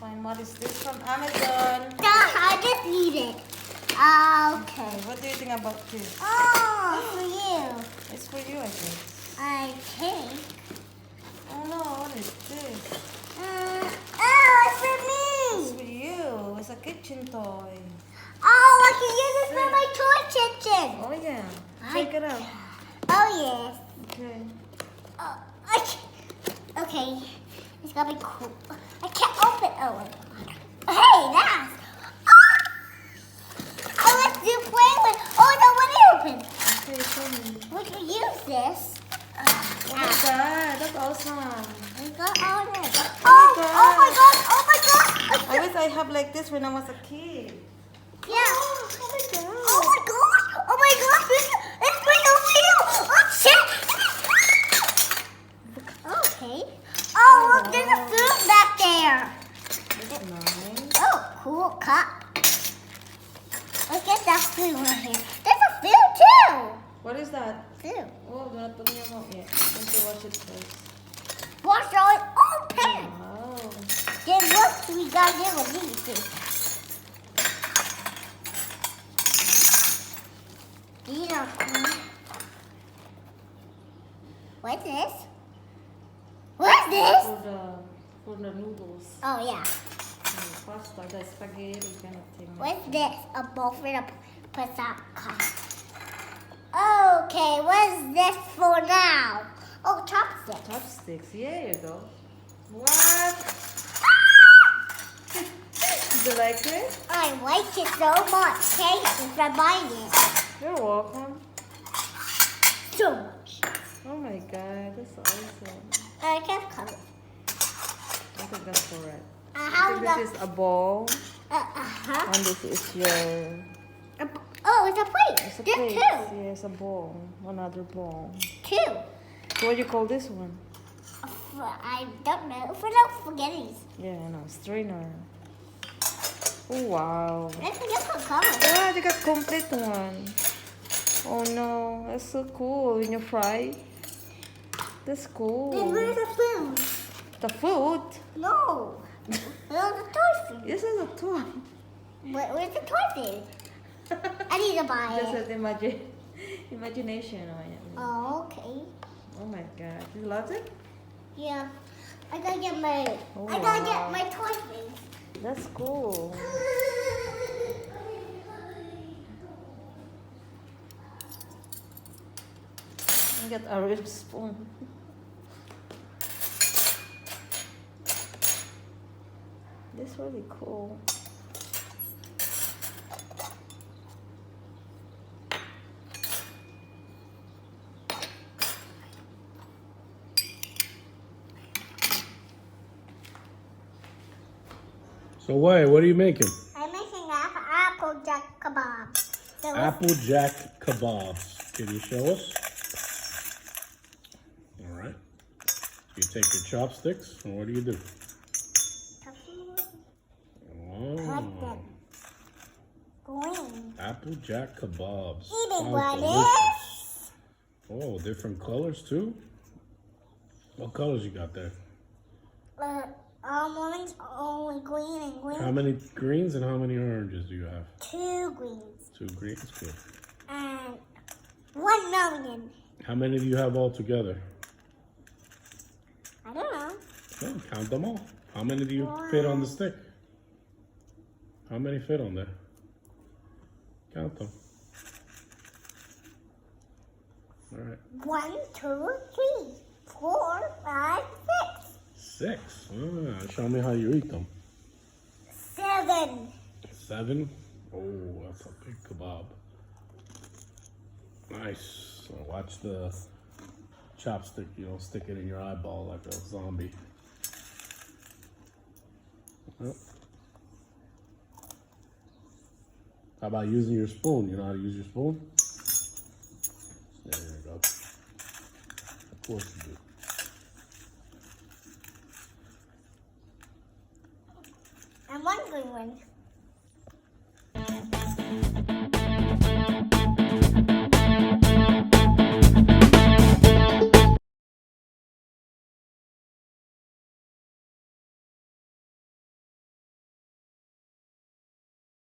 find what is this from Amazon. I just need it. Okay. What do you think about this? Oh, for you. It's for you, I guess. I think. Oh no, what is this? Oh, it's for It's me. for you. It's a kitchen toy. Oh, I can use it for my toy kitchen. Oh yeah. Check it out. Oh, yes. Okay. Oh, okay. It's gonna be cool. I can't open. Oh, wait. Hey, that's. Oh, let's do play with. Oh, no, when it opens. Okay, show me. We can use this. What is that? That's awesome. We got all this. Oh Oh my god! Oh my god! I wish I have like this when I was a kid. Yeah. Oh my god. Oh my gosh! Oh my gosh! It's my new video! Oh shit! Okay. Oh look, there's a food back there. That's nice. Oh, cool cup. Look at that food right here. There's a food too. What is that? Food. Oh, do not put in your mouth yet. You need to watch it first. Wash all open. Wow. Then what we got here with these two. These are cool. What's this? What's this? For the noodles. Oh yeah. The pasta, the spaghetti kind of thing. What's this? A bowl for the pizza. Okay, what's this for now? Oh, chopsticks. Chopsticks. Yeah, there you go. What? Do you like it? I like it so much. Thank you for buying it. You're welcome. So much. Oh my god, that's awesome. I can't come. I think that's correct. I How think this is a bowl, uh-huh. and this is your... Oh, it's a plate. It's a There's plate. two. Yes, a bowl. Another bowl. Two. So what do you call this one? I don't know. For no spaghettis. Yeah, I know. Strainer. Oh, wow. Let's get some color. Yeah, they got complete one. Oh no, that's so cool. When you fry, that's cool. Then where's the food? The food? No. Where's the toy food? This is a toy. Where's the toy food? I need to buy That's it. an imagination. Oh, yeah. Oh, okay. Oh my god, you love it? Yeah. I gotta get my. Oh, I gotta wow. get my toy food. That's cool. I got a rib spoon. This is really cool. So Wyatt, what are you making? I'm making apple jack kebab. So Applejack kebabs. Can you show us? All right. You take your chopsticks, and what do you do? cut them. Oh, Green. Applejack kebabs. Eat it, Sounds Wyatt. delicious. Oh, different colors too? What colors you got there? Orange, only green and green. How many greens and how many oranges do you have? 2 greens. 2 greens, good. And 1 million. How many do you have all together? I don't know. Oh, count them all. How many do you fit on the stick? How many fit on there? Count them. All right. 1, 2, 3, 4, 5, 6. 6. Ah, show me how you eat them. 7. 7. Oh, that's a big kebab. Nice. So watch the chopstick. You don't stick it in your eyeball like a zombie. Yep. How about using your spoon? You know how to use your spoon? There you go. Of course you do. And 1 green one.